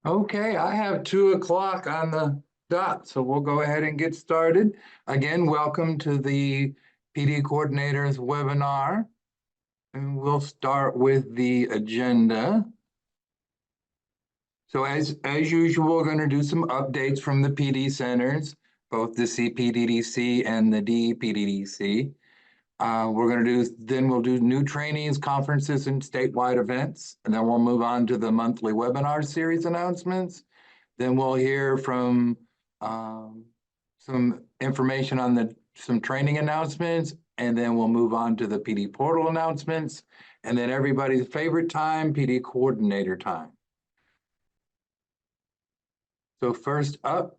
Okay, I have 2 o'clock on the dot, so we'll go ahead and get started. Again, welcome to the PD Coordinators webinar. And we'll start with the agenda. So as usual, we're going to do some updates from the PD centers, both the CPDDC and the DEPDDC. We'll do new trainings, conferences, and statewide events, and then we'll move on to the monthly webinar series announcements. Then we'll hear from some information on some training announcements, and then we'll move on to the PD portal announcements, and then everybody's favorite time, PD coordinator time. So first up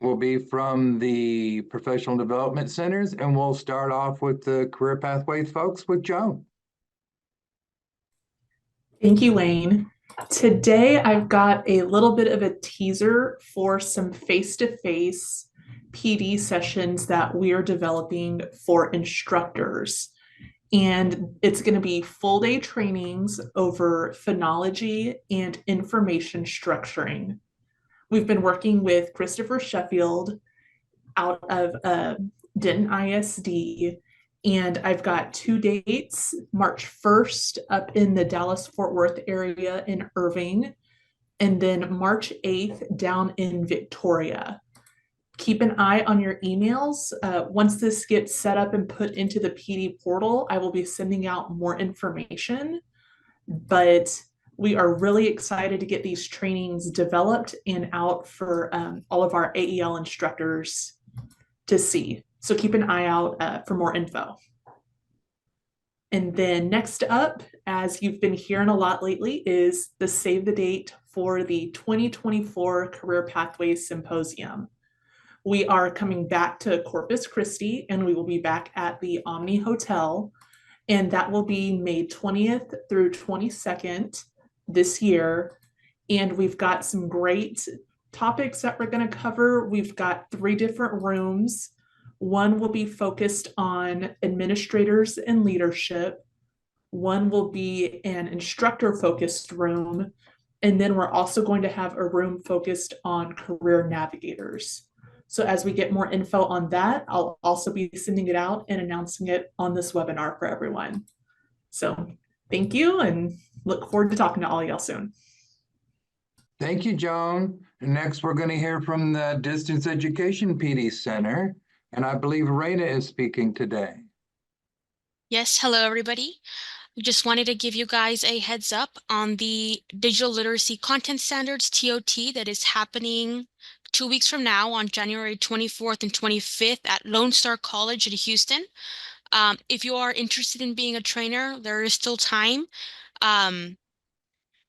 will be from the professional development centers, and we'll start off with the career pathways folks with Joan. Thank you, Wayne. Today, I've got a little bit of a teaser for some face-to-face PD sessions that we are developing for instructors. And it's going to be full day trainings over phonology and information structuring. We've been working with Christopher Sheffield out of Denton ISD, and I've got 2 dates: March 1st up in the Dallas-Fort Worth area in Irving, and then March 8th down in Victoria. Keep an eye on your emails. Once this gets set up and put into the PD portal, I will be sending out more information, but we are really excited to get these trainings developed and out for all of our AEL instructors to see. So keep an eye out for more info. And then next up, as you've been hearing a lot lately, is the save the date for the 2024 Career Pathways Symposium. We are coming back to Corpus Christi, and we will be back at the Omni Hotel, and that will be May 20th through 22nd this year. And we've got some great topics that we're going to cover. We've got 3 different rooms. One will be focused on administrators and leadership. One will be an instructor-focused room. And then we're also going to have a room focused on career navigators. So as we get more info on that, I'll also be sending it out and announcing it on this webinar for everyone. So thank you, and look forward to talking to all y'all soon. Thank you, Joan. And next, we're going to hear from the Distance Education PD Center, and I believe Raina is speaking today. Yes, hello everybody. We just wanted to give you guys a heads up on the Digital Literacy Content Standards TOT that is happening 2 weeks from now on January 24th and 25th at Lone Star College in Houston. If you are interested in being a trainer, there is still time.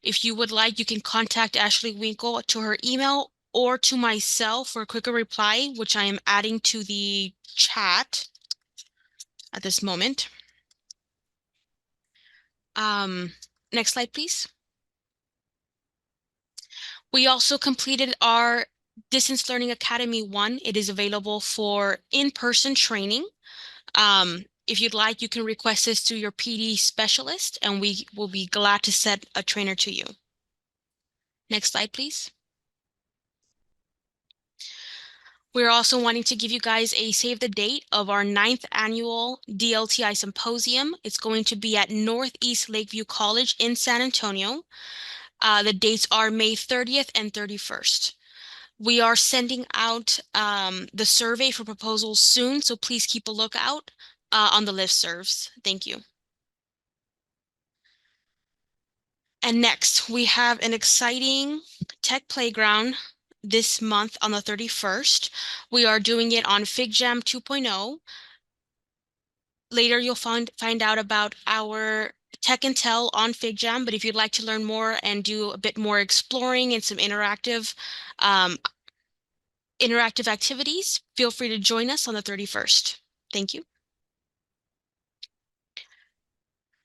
If you would like, you can contact Ashley Winkle to her email or to myself for a quicker reply, which I am adding to the chat at this moment. Next slide, please. We also completed our Distance Learning Academy 1. It is available for in-person training. If you'd like, you can request this through your PD specialist, and we will be glad to set a trainer to you. Next slide, please. We're also wanting to give you guys a save the date of our 9th annual DLTI Symposium. It's going to be at Northeast Lakeview College in San Antonio. The dates are May 30th and 31st. We are sending out the survey for proposals soon, so please keep a lookout on the listservs. Thank you. And next, we have an exciting tech playground this month on the 31st. We are doing it on FigJam 2.0. Later, you'll find out about our Tech and Tell on FigJam, but if you'd like to learn more and do a bit more exploring and some interactive activities, feel free to join us on the 31st. Thank you.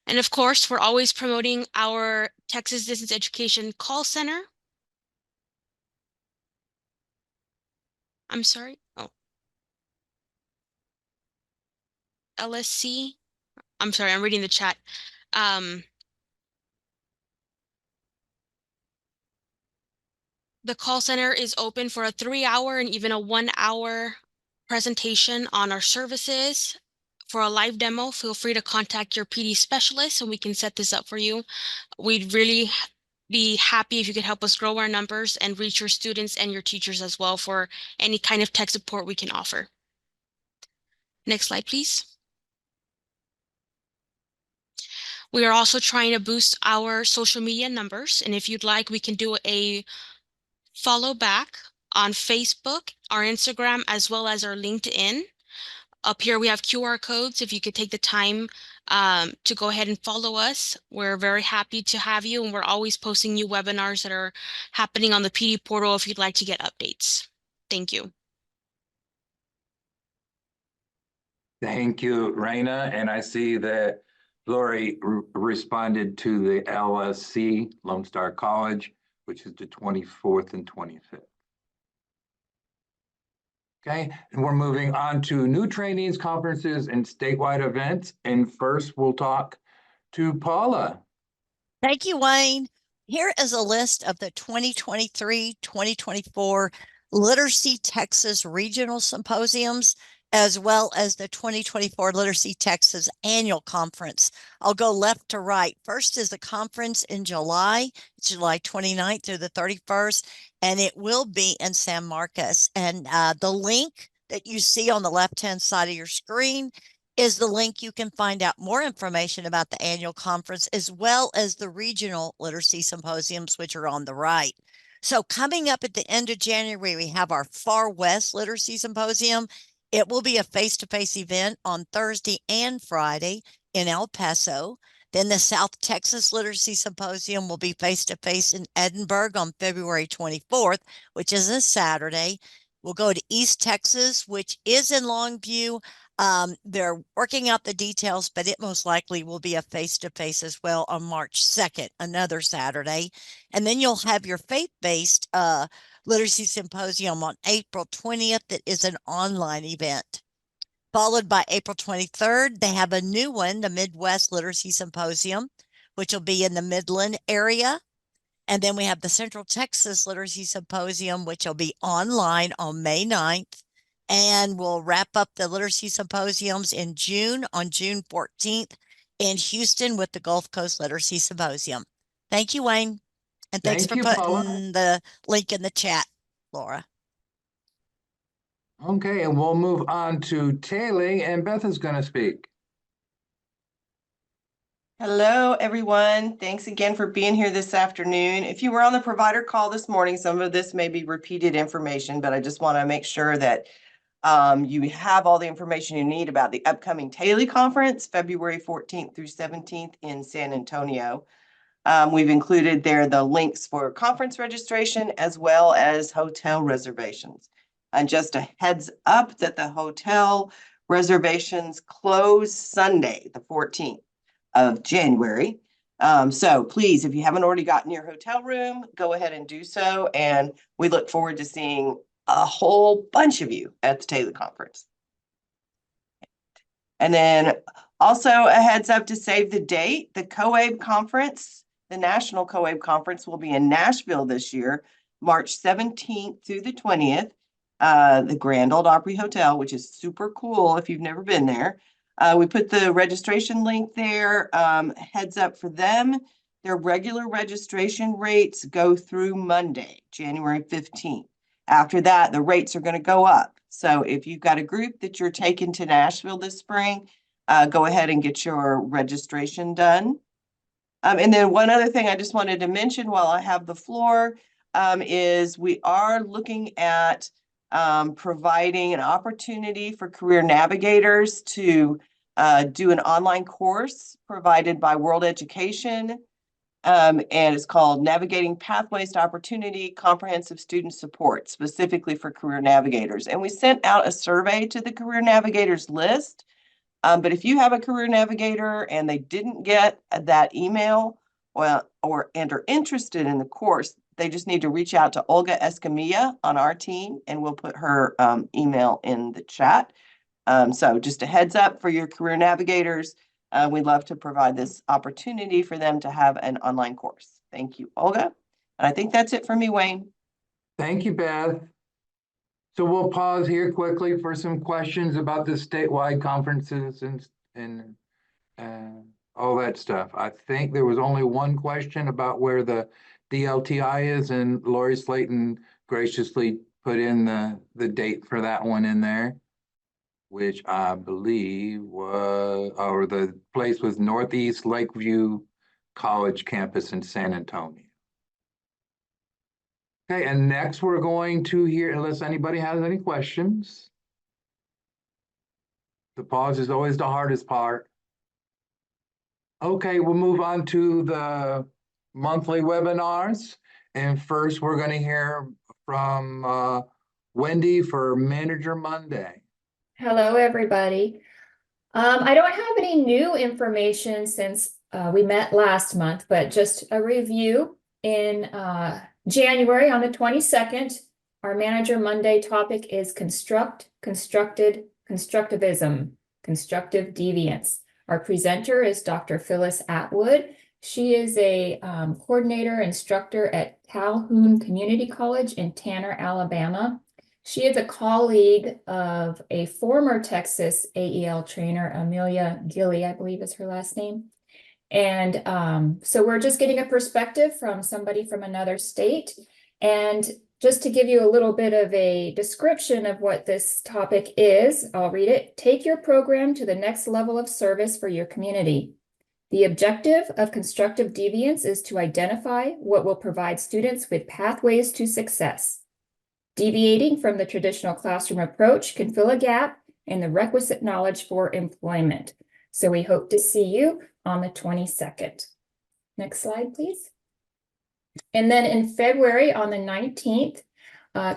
And of course, we're always promoting our Texas Distance Education call center. I'm sorry. Oh. LSC. I'm sorry, I'm reading the chat. The call center is open for a 3-hour and even a 1-hour presentation on our services. For a live demo, feel free to contact your PD specialist and we can set this up for you. We'd really be happy if you could help us grow our numbers and reach your students and your teachers as well for any kind of tech support we can offer. Next slide, please. We are also trying to boost our social media numbers, and if you'd like, we can do a follow back on Facebook, our Instagram, as well as our LinkedIn. Up here, we have QR codes. If you could take the time to go ahead and follow us, we're very happy to have you. And we're always posting new webinars that are happening on the PD portal if you'd like to get updates. Thank you. Thank you, Raina. And I see that Lori responded to the LSC, Lone Star College, which is the 24th and 25th. Okay, and we're moving on to new trainings, conferences, and statewide events. And first, we'll talk to Paula. Thank you, Wayne. Here is a list of the 2023-2024 Literacy Texas Regional Symposiums, as well as the 2024 Literacy Texas Annual Conference. I'll go left to right. First is the conference in July. It's July 29th through the 31st, and it will be in San Marcos. And the link that you see on the left-hand side of your screen is the link you can find out more information about the annual conference, as well as the regional literacy symposiums, which are on the right. So coming up at the end of January, we have our Far West Literacy Symposium. It will be a face-to-face event on Thursday and Friday in El Paso. Then the South Texas Literacy Symposium will be face-to-face in Edinburgh on February 24th, which is a Saturday. We'll go to East Texas, which is in Longview. They're working out the details, but it most likely will be a face-to-face as well on March 2nd, another Saturday. And then you'll have your faith-based literacy symposium on April 20th. That is an online event. Followed by April 23rd, they have a new one, the Midwest Literacy Symposium, which will be in the Midland area. And then we have the Central Texas Literacy Symposium, which will be online on May 9th. And we'll wrap up the literacy symposiums in June, on June 14th in Houston with the Gulf Coast Literacy Symposium. Thank you, Wayne. And thanks for putting the link in the chat, Laura. Okay, and we'll move on to tailing, and Beth is going to speak. Hello, everyone. Thanks again for being here this afternoon. If you were on the provider call this morning, some of this may be repeated information, but I just want to make sure that you have all the information you need about the upcoming TAILY Conference, February 14th through 17th in San Antonio. We've included there the links for conference registration as well as hotel reservations. And just a heads up that the hotel reservations close Sunday, the 14th of January. So please, if you haven't already gotten your hotel room, go ahead and do so. And we look forward to seeing a whole bunch of you at the TAILY Conference. And then also a heads up to save the date, the COABE Conference, the National COABE Conference will be in Nashville this year, March 17th through the 20th, the Grand Ole Opry Hotel, which is super cool if you've never been there. We put the registration link there. Heads up for them. Their regular registration rates go through Monday, January 15th. After that, the rates are going to go up. So if you've got a group that you're taking to Nashville this spring, go ahead and get your registration done. And then one other thing I just wanted to mention while I have the floor is we are looking at providing an opportunity for career navigators to do an online course provided by World Education. And it's called Navigating Pathways to Opportunity, Comprehensive Student Support, specifically for career navigators. And we sent out a survey to the career navigators list. But if you have a career navigator and they didn't get that email and are interested in the course, they just need to reach out to Olga Escamilla on our team, and we'll put her email in the chat. So just a heads up for your career navigators. We'd love to provide this opportunity for them to have an online course. Thank you, Olga. And I think that's it for me, Wayne. Thank you, Beth. So we'll pause here quickly for some questions about the statewide conferences and all that stuff. I think there was only one question about where the DLTI is, and Lori Slayton graciously put in the date for that one in there, which I believe was, or the place was Northeast Lakeview College campus in San Antonio. Okay, and next we're going to hear, unless anybody has any questions. The pause is always the hardest part. Okay, we'll move on to the monthly webinars. And first, we're going to hear from Wendy for Manager Monday. Hello, everybody. I don't have any new information since we met last month, but just a review. In January on the 22nd, our Manager Monday topic is constructivism, constructive deviance. Our presenter is Dr. Phyllis Atwood. She is a coordinator instructor at Calhoun Community College in Tanner, Alabama. She is a colleague of a former Texas AEL trainer, Amelia Gilley, I believe is her last name. And so we're just getting a perspective from somebody from another state. And just to give you a little bit of a description of what this topic is, I'll read it. Take your program to the next level of service for your community. The objective of constructive deviance is to identify what will provide students with pathways to success. Deviating from the traditional classroom approach can fill a gap in the requisite knowledge for employment. So we hope to see you on the 22nd. Next slide, please. And then in February on the 19th,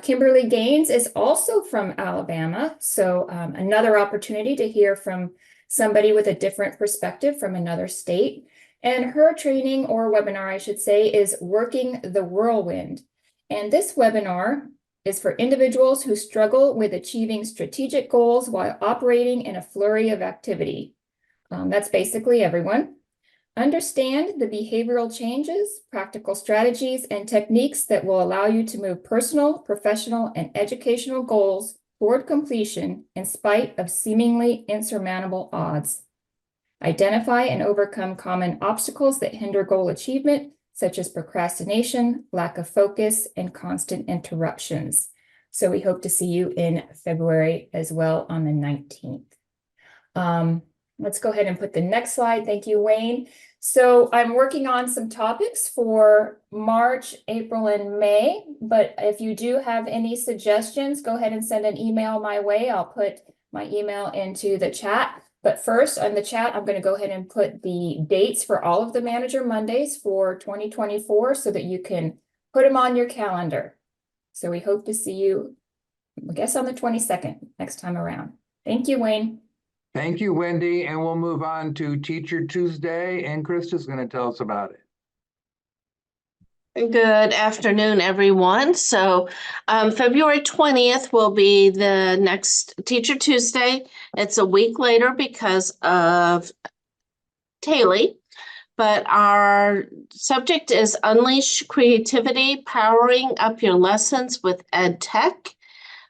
Kimberly Gaines is also from Alabama. So another opportunity to hear from somebody with a different perspective from another state. And her training, or webinar, I should say, is Working the Whirlwind. And this webinar is for individuals who struggle with achieving strategic goals while operating in a flurry of activity. That's basically everyone. Understand the behavioral changes, practical strategies, and techniques that will allow you to move personal, professional, and educational goals toward completion in spite of seemingly insurmountable odds. Identify and overcome common obstacles that hinder goal achievement, such as procrastination, lack of focus, and constant interruptions. So we hope to see you in February as well on the 19th. Let's go ahead and put the next slide. Thank you, Wayne. So I'm working on some topics for March, April, and May, but if you do have any suggestions, go ahead and send an email my way. I'll put my email into the chat. But first on the chat, I'm going to go ahead and put the dates for all of the Manager Mondays for 2024 so that you can put them on your calendar. So we hope to see you, I guess, on the 22nd next time around. Thank you, Wayne. Thank you, Wendy. And we'll move on to Teacher Tuesday, and Krista's going to tell us about it. Good afternoon, everyone. So February 20th will be the next Teacher Tuesday. It's a week later because of Taylor, but our subject is Unleash Creativity, Powering Up Your Lessons with Ed Tech,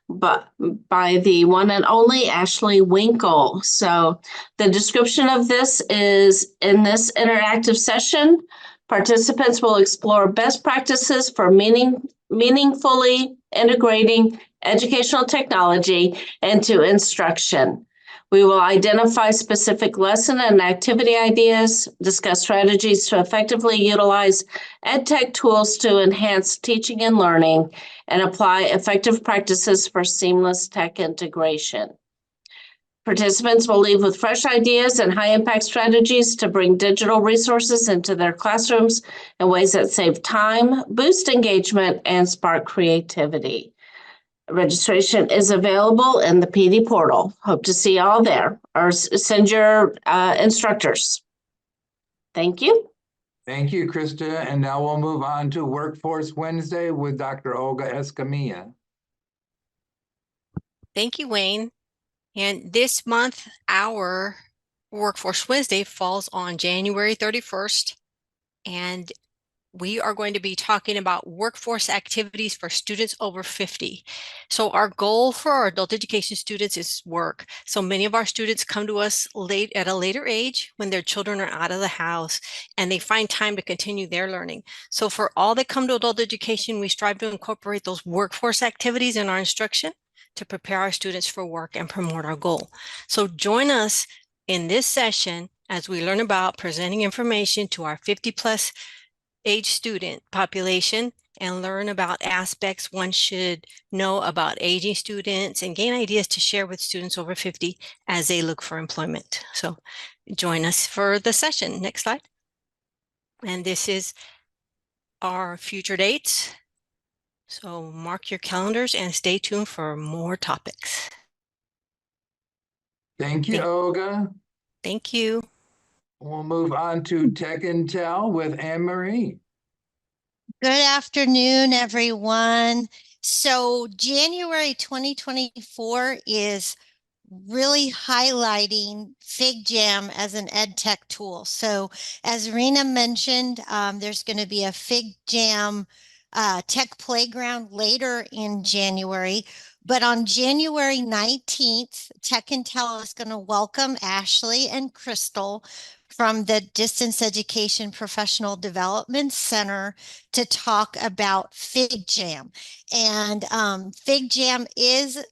but by the one and only Ashley Winkle. So the description of this is in this interactive session, participants will explore best practices for meaningfully integrating educational technology into instruction. We will identify specific lesson and activity ideas, discuss strategies to effectively utilize EdTech tools to enhance teaching and learning, and apply effective practices for seamless tech integration. Participants will leave with fresh ideas and high-impact strategies to bring digital resources into their classrooms in ways that save time, boost engagement, and spark creativity. Registration is available in the PD portal. Hope to see you all there, or send your instructors. Thank you. Thank you, Krista. And now we'll move on to Workforce Wednesday with Dr. Olga Escamilla. Thank you, Wayne. And this month, our Workforce Wednesday falls on January 31st. And we are going to be talking about workforce activities for students over 50. So our goal for our adult education students is work. So many of our students come to us late at a later age when their children are out of the house and they find time to continue their learning. So for all that come to adult education, we strive to incorporate those workforce activities in our instruction to prepare our students for work and promote our goal. So join us in this session as we learn about presenting information to our 50+ age student population and learn about aspects one should know about aging students and gain ideas to share with students over 50 as they look for employment. So join us for the session. Next slide. And this is our future dates. So mark your calendars and stay tuned for more topics. Thank you, Olga. Thank you. We'll move on to Tech and Tell with Anne Marie. Good afternoon, everyone. So January 2024 is really highlighting FigJam as an ed tech tool. So as Rena mentioned, there's going to be a FigJam tech playground later in January. But on January 19th, Tech and Tell is going to welcome Ashley and Crystal from the Distance Education Professional Development Center to talk about FigJam. And FigJam is,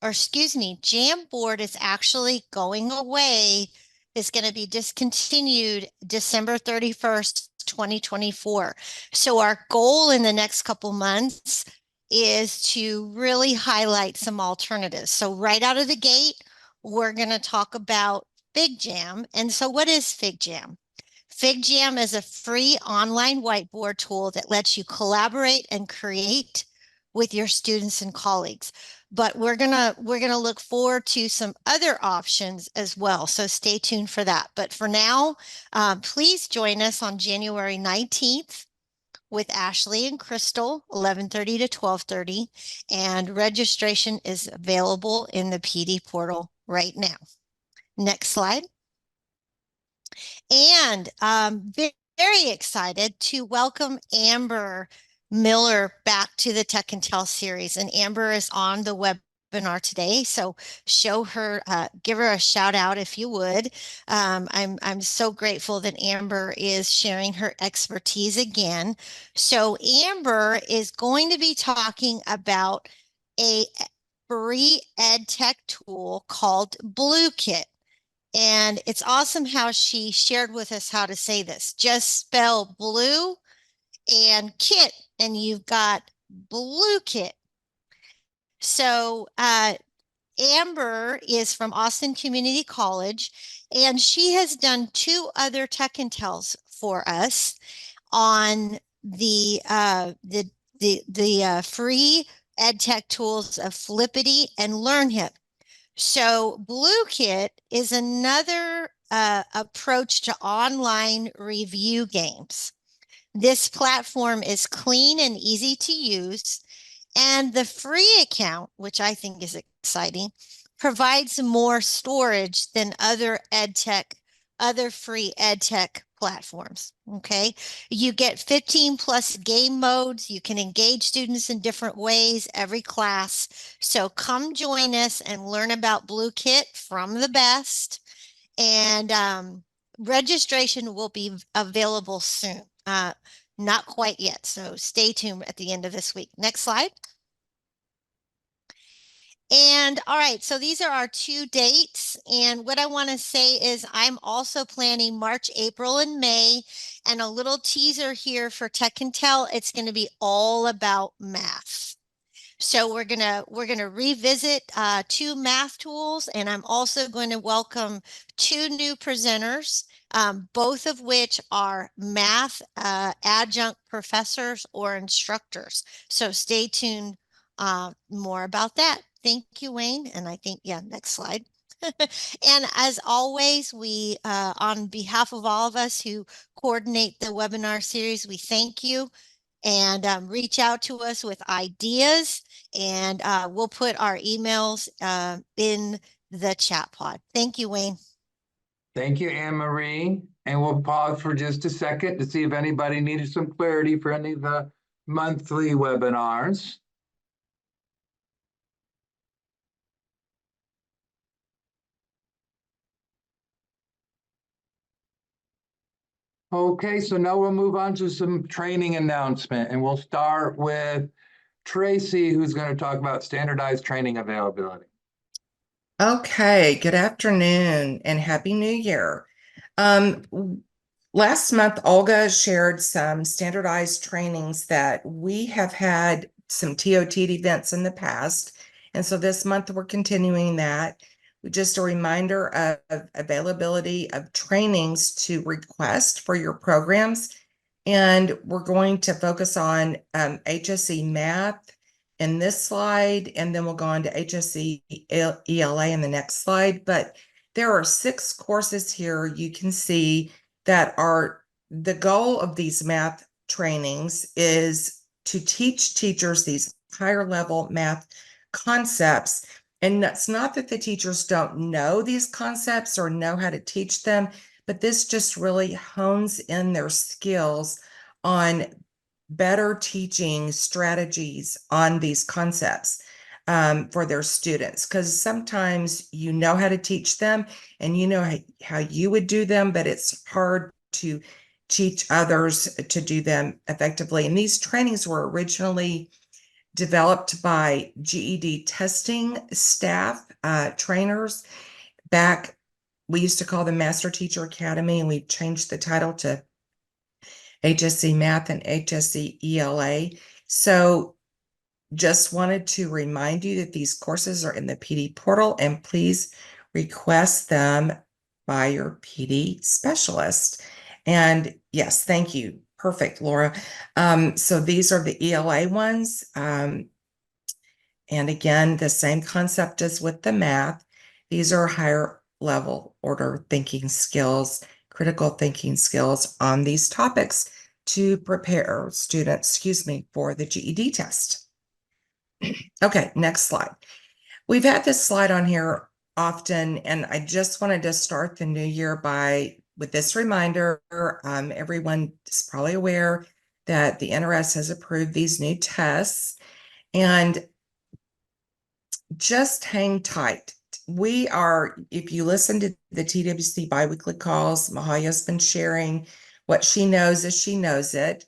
Jamboard is actually going away. It's going to be discontinued December 31st, 2024. So our goal in the next couple months is to really highlight some alternatives. So right out of the gate, we're going to talk about FigJam. And so what is FigJam? FigJam is a free online whiteboard tool that lets you collaborate and create with your students and colleagues. But we're gonna look forward to some other options as well. So stay tuned for that. But for now, please join us on January 19th with Ashley and Crystal, 11:30 to 12:30. And registration is available in the PD portal right now. Next slide. And very excited to welcome Amber Miller back to the Tech and Tell series. And Amber is on the webinar today, so show her, give her a shout out if you would. I'm so grateful that Amber is sharing her expertise again. So Amber is going to be talking about a free ed tech tool called BlueKit. And it's awesome how she shared with us how to say this. Just spell blue and kit, and you've got BlueKit. So Amber is from Austin Community College, and she has done 2 other Tech and Tells for us on the free ed tech tools of Flippity and LearnHip. So BlueKit is another approach to online review games. This platform is clean and easy to use, and the free account, which I think is exciting, provides more storage than other free ed tech platforms. Okay, you get 15+ game modes. You can engage students in different ways every class. So come join us and learn about BlueKit from the best. And registration will be available soon. Not quite yet, so stay tuned at the end of this week. Next slide. And all right, so these are our 2 dates. And what I want to say is I'm also planning March, April, and May. And a little teaser here for Tech and Tell, it's going to be all about math. So we're gonna revisit 2 math tools, and I'm also going to welcome 2 new presenters, both of which are math adjunct professors or instructors. So stay tuned more about that. Thank you, Wayne. And I think, yeah, next slide. And as always, we, on behalf of all of us who coordinate the webinar series, we thank you. And reach out to us with ideas, and we'll put our emails in the chat pod. Thank you, Wayne. Thank you, Anne Marie. And we'll pause for just a second to see if anybody needed some clarity for any of the monthly webinars. Okay, so now we'll move on to some training announcement, and we'll start with Tracy, who's going to talk about standardized training availability. Okay, good afternoon and Happy New Year. Last month, Olga shared some standardized trainings that we have had some TOT events in the past. And so this month we're continuing that. Just a reminder of availability of trainings to request for your programs. And we're going to focus on HSE math in this slide, and then we'll go on to HSE ELA in the next slide. But there are 6 courses here you can see that are the goal of these math trainings is to teach teachers these higher level math concepts. And it's not that the teachers don't know these concepts or know how to teach them, but this just really hones in their skills on better teaching strategies on these concepts for their students. Because sometimes you know how to teach them and you know how you would do them, but it's hard to teach others to do them effectively. And these trainings were originally developed by GED testing staff, trainers. Back, we used to call them Master Teacher Academy, and we changed the title to HSE Math and HSE ELA. So just wanted to remind you that these courses are in the PD portal, and please request them by your PD specialist. And yes, thank you. Perfect, Laura. So these are the ELA ones. And again, the same concept as with the math. These are higher level order thinking skills, critical thinking skills on these topics to prepare students, for the GED test. Okay, next slide. We've had this slide on here often, and I just wanted to start the new year with this reminder. Everyone is probably aware that the NRS has approved these new tests, and just hang tight. If you listen to the TWC biweekly calls, Mahaya's been sharing what she knows as she knows it.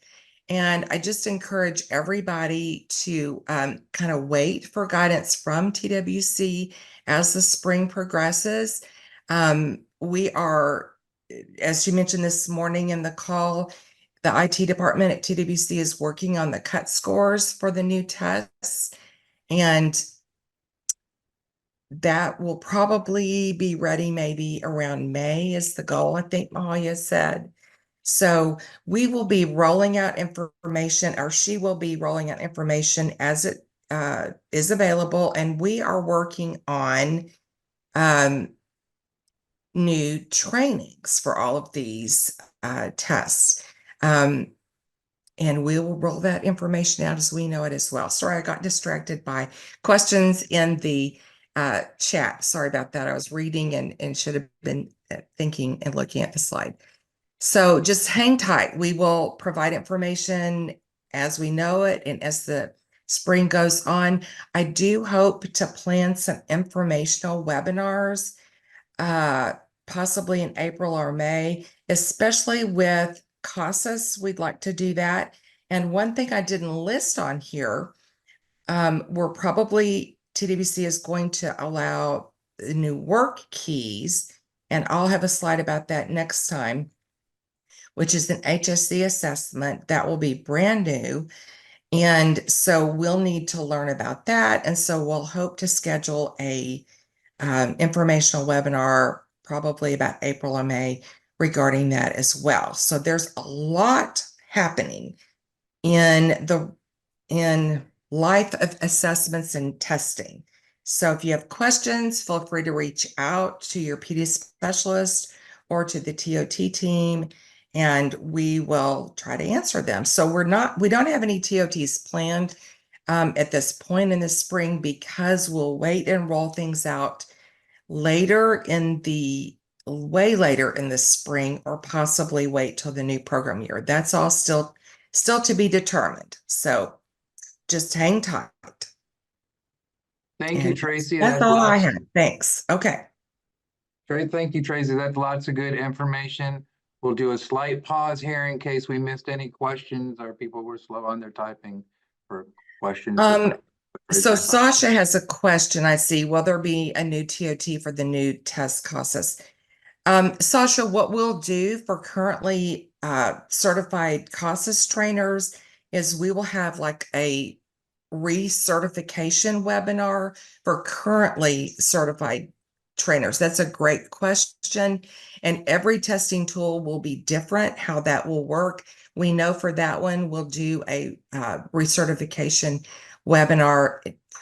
And I just encourage everybody to kind of wait for guidance from TWC as the spring progresses. We are, as you mentioned this morning in the call, the IT department at TWC is working on the cut scores for the new tests. And that will probably be ready maybe around May is the goal, I think Mahaya said. So we will be rolling out information, or she will be rolling out information as it is available. And we are working on new trainings for all of these tests. And we will roll that information out as we know it as well. Sorry, I got distracted by questions in the chat. Sorry about that. I was reading and should have been thinking and looking at the slide. So just hang tight. We will provide information as we know it and as the spring goes on. I do hope to plan some informational webinars, possibly in April or May, especially with CASAS. We'd like to do that. And one thing I didn't list on here, we're probably, TWC is going to allow the new work keys, and I'll have a slide about that next time, which is an HSC assessment that will be brand new. And so we'll need to learn about that. And so we'll hope to schedule a informational webinar probably about April or May regarding that as well. So there's a lot happening in life of assessments and testing. So if you have questions, feel free to reach out to your PD specialist or to the TOT team, and we will try to answer them. So we don't have any TOTs planned at this point in the spring, because we'll wait and roll things out later in the way later in the spring or possibly wait till the new program year. That's all still to be determined. So just hang tight. Thank you, And Tracy. that's all I lots- had. Thanks. Okay. Great, thank you, Tracy. That's lots of good information. We'll do a slight pause here in case we missed any questions or people were slow on their typing for questions. So Sasha has a question. I see. Will there be a new TOT for the new test CASAS? Sasha, what we'll do for currently certified CASAS trainers is we will have like a recertification webinar for currently certified trainers. That's a great question. And every testing tool will be different, how that will work. We know for that one, we'll do a recertification webinar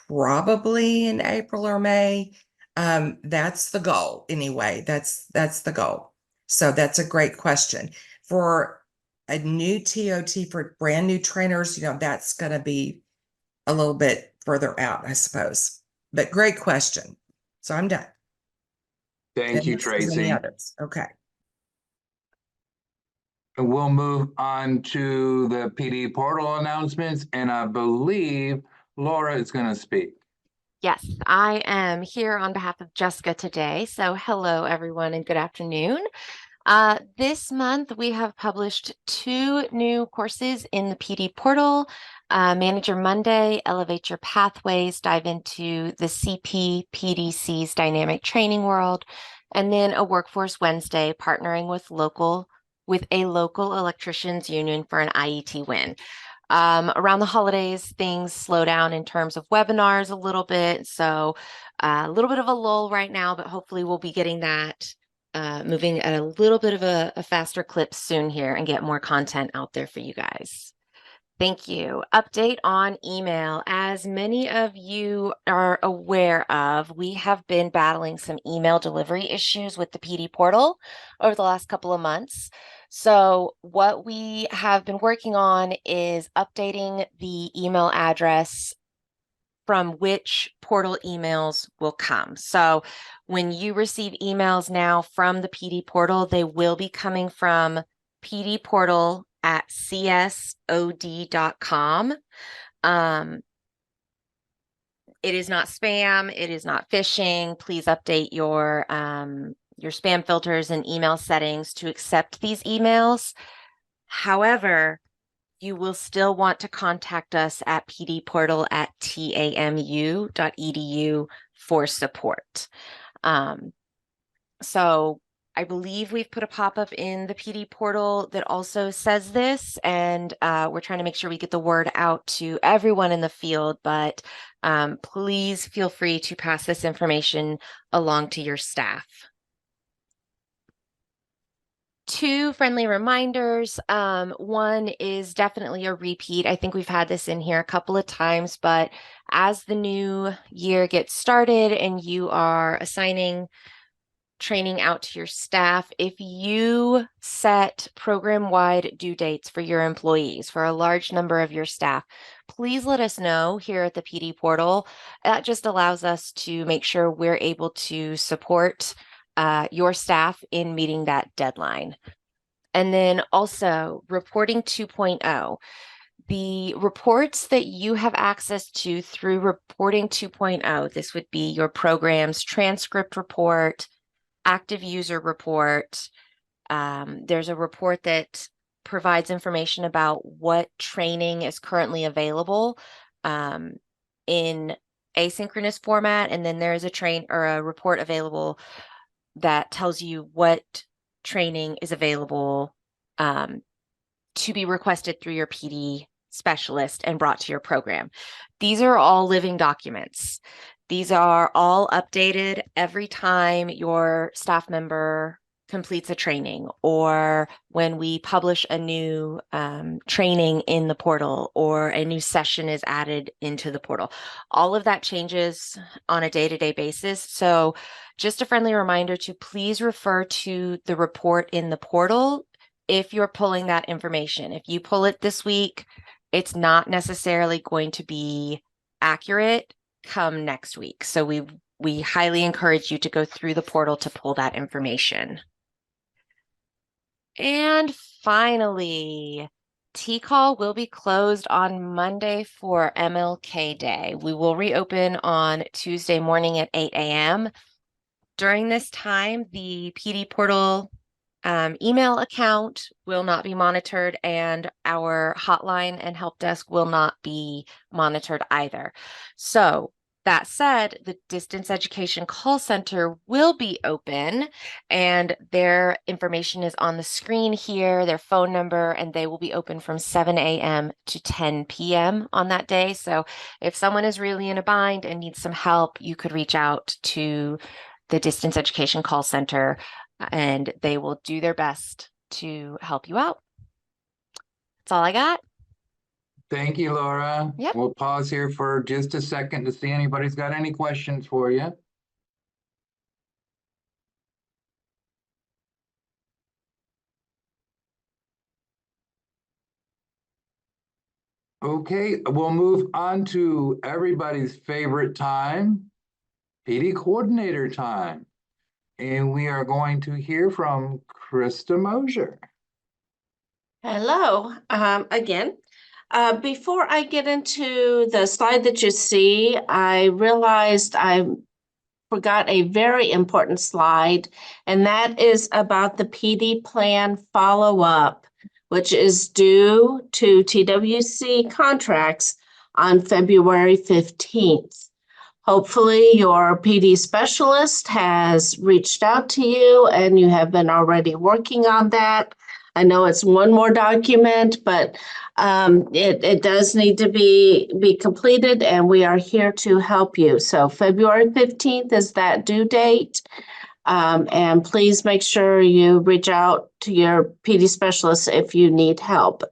probably in April or May. That's the goal anyway. That's the goal. So that's a great question. For a new TOT for brand new trainers, that's going to be a little bit further out, I suppose. But great question. So I'm done. Thank you, Unless there's any Tracy. others. Okay. And we'll move on to the PD portal announcements, and I believe Laura is going to speak. Yes, I am here on behalf of Jessica today. So hello, everyone, and good afternoon. This month, we have published 2 new courses in the PD portal. Manager Monday, Elevate Your Pathways, dive into the CP PDC's dynamic training world. And then a Workforce Wednesday, partnering with a local electricians union for an IET win. Around the holidays, things slow down in terms of webinars a little bit. So a little bit of a lull right now, but hopefully we'll be getting that moving at a little bit of a faster clip soon here and get more content out there for you guys. Thank you. Update on email. As many of you are aware of, we have been battling some email delivery issues with the PD portal over the last couple of months. So what we have been working on is updating the email address from which portal emails will come. So when you receive emails now from the PD portal, they will be coming from pdportal@csod.com. It is not spam. It is not phishing. Please update your spam filters and email settings to accept these emails. However, you will still want to contact us at pdportal@tamu.edu for support. So I believe we've put a pop-up in the PD portal that also says this, and we're trying to make sure we get the word out to everyone in the field, but please feel free to pass this information along to your staff. 2 friendly reminders. One is definitely a repeat. I think we've had this in here a couple of times, but as the new year gets started and you are assigning training out to your staff, if you set program-wide due dates for your employees, for a large number of your staff, please let us know here at the PD portal. That just allows us to make sure we're able to support your staff in meeting that deadline. And then also reporting 2.0. The reports that you have access to through reporting 2.0, this would be your program's transcript report, active user report. There's a report that provides information about what training is currently available in asynchronous format. And then there's a report available that tells you what training is available to be requested through your PD specialist and brought to your program. These are all living documents. These are all updated every time your staff member completes a training, or when we publish a new training in the portal, or a new session is added into the portal. All of that changes on a day-to-day basis. So just a friendly reminder to please refer to the report in the portal if you're pulling that information. If you pull it this week, it's not necessarily going to be accurate come next week. So we we highly encourage you to go through the portal to pull that information. And finally, T-Call will be closed on Monday for MLK Day. We will reopen on Tuesday morning at 8 a.m. During this time, the PD portal email account will not be monitored, and our hotline and help desk will not be monitored either. So that said, the distance education call center will be open, and their information is on the screen here, their phone number, and they will be open from 7 a.m. to 10 p.m. on that day. So if someone is really in a bind and needs some help, you could reach out to the distance education call center, and they will do their best to help you out. That's all I got. Thank you, Laura. Yep. We'll pause here for just a second to see anybody's got any questions for you. Okay, we'll move on to everybody's favorite time, PD coordinator time. And we are going to hear from Krista Mosier. Hello, again. Before I get into the slide that you see, I realized I forgot a very important slide, and that is about the PD plan follow-up, which is due to TWC contracts on February 15th. Hopefully your PD specialist has reached out to you and you have been already working on that. I know it's one more document, but it does need to be completed, and we are here to help you. So February 15th is that due date. And please make sure you reach out to your PD specialist if you need help.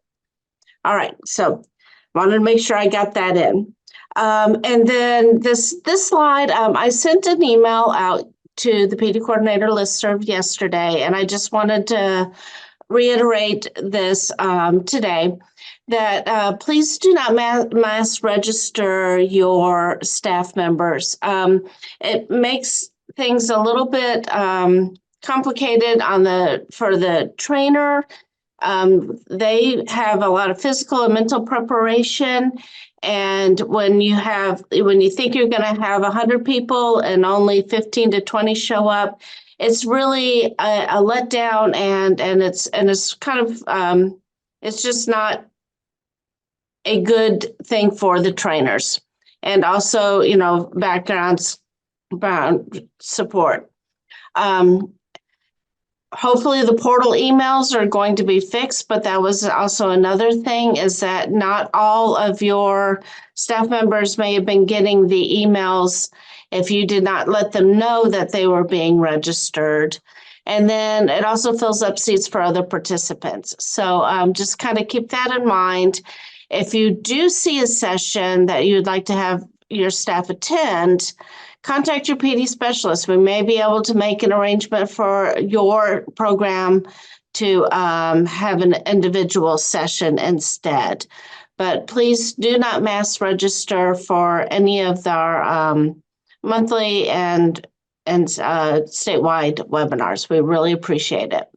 All right, so wanted to make sure I got that in. And then this slide, I sent an email out to the PD coordinator listserv yesterday, and I just wanted to reiterate this today, that please do not mass register your staff members. It makes things a little bit complicated for the trainer. They have a lot of physical and mental preparation. And when you think you're going to have 100 people and only 15 to 20 show up, it's really a letdown, and it's kind of it's just not a good thing for the trainers, and also background support. Hopefully the portal emails are going to be fixed, but that was also another thing, is that not all of your staff members may have been getting the emails if you did not let them know that they were being registered. And then it also fills up seats for other participants. So just kind of keep that in mind. If you do see a session that you'd like to have your staff attend, contact your PD specialist. We may be able to make an arrangement for your program to have an individual session instead. But please do not mass register for any of our monthly and statewide webinars. We really appreciate it.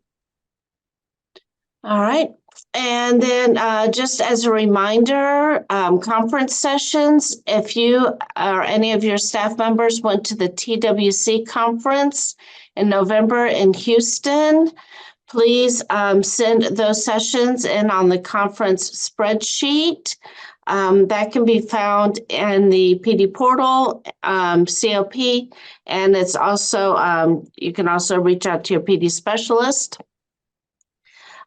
All right. And then just as a reminder, conference sessions, if you or any of your staff members went to the TWC conference in November in Houston, please send those sessions in on the conference spreadsheet. That can be found in the PD portal, COP, and it's also, you can also reach out to your PD specialist.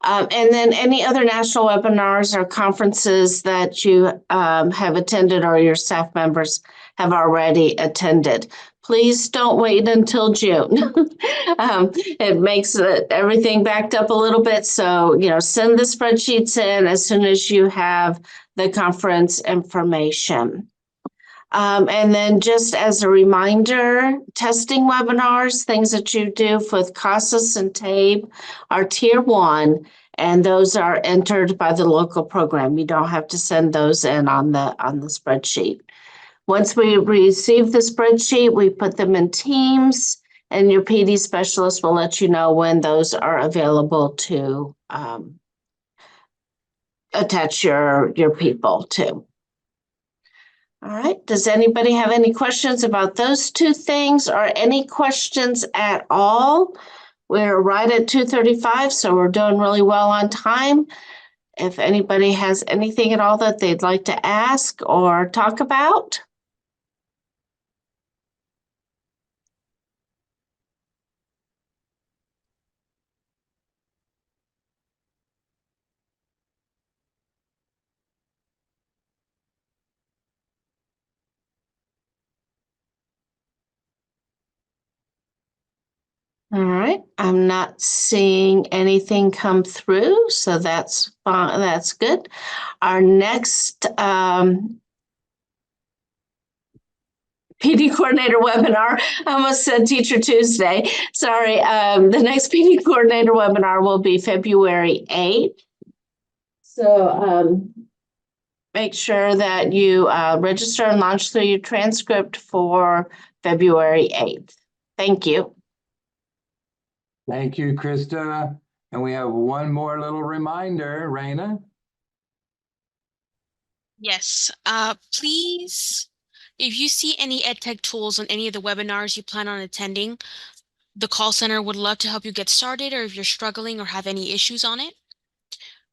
And then any other national webinars or conferences that you have attended or your staff members have already attended. Please don't wait until June. It makes everything backed up a little bit. So, send the spreadsheets in as soon as you have the conference information. And then just as a reminder, testing webinars, things that you do with CASAS and TABE are Tier 1, and those are entered by the local program. You don't have to send those in on the spreadsheet. Once we receive the spreadsheet, we put them in teams, and your PD specialist will let you know when those are available to attach your people to. All right, does anybody have any questions about those two things or any questions at all? We're right at 2:35, so we're doing really well on time. If anybody has anything at all that they'd like to ask or talk about. All right, I'm not seeing anything come through, so that's fine. That's good. Our next PD coordinator webinar, I almost said Teacher Tuesday. Sorry, the next PD coordinator webinar will be February 8th. So make sure that you register and launch through your transcript for February 8th. Thank you. Thank you, Krista. And we have one more little reminder, Raina. Yes, please, if you see any EdTech tools on any of the webinars you plan on attending, the call center would love to help you get started, or if you're struggling or have any issues on it.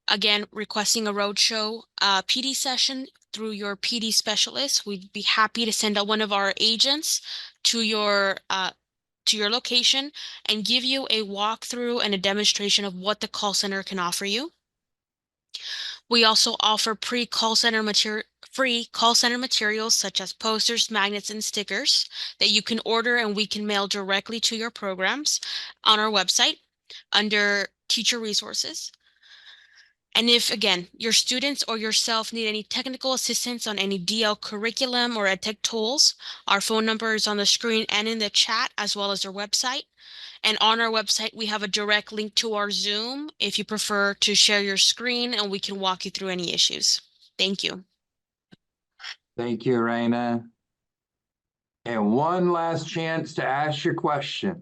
Again, requesting a roadshow PD session through your PD specialist. We'd be happy to send out one of our agents to your location and give you a walkthrough and a demonstration of what the call center can offer you. We also offer free call center materials such as posters, magnets, and stickers that you can order and we can mail directly to your programs on our website under Teacher Resources. And if, again, your students or yourself need any technical assistance on any DL curriculum or EdTech tools, our phone number is on the screen and in the chat, as well as our website. And on our website, we have a direct link to our Zoom if you prefer to share your screen, and we can walk you through any issues. Thank you. Thank you, Raina. And one last chance to ask your questions.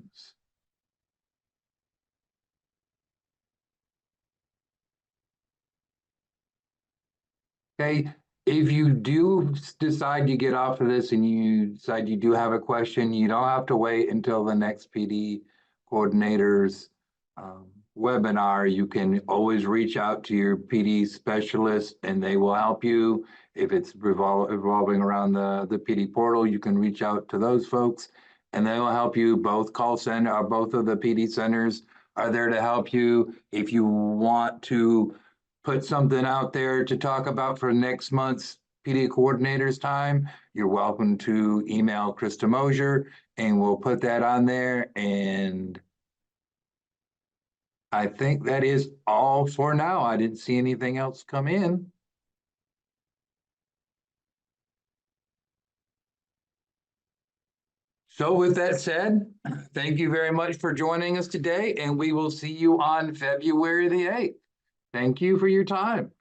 Okay, if you do decide you get off of this and you decide you do have a question, you don't have to wait until the next PD coordinator's webinar. You can always reach out to your PD specialist and they will help you. If it's revolving around the PD portal, you can reach out to those folks and they will help you. Both call center or both of the PD centers are there to help you. If you want to put something out there to talk about for next month's PD coordinators time, you're welcome to email Krista Mosier and we'll put that on there. And I think that is all for now. I didn't see anything else come in. So with that said, thank you very much for joining us today, and we will see you on February the 8th. Thank you for your time.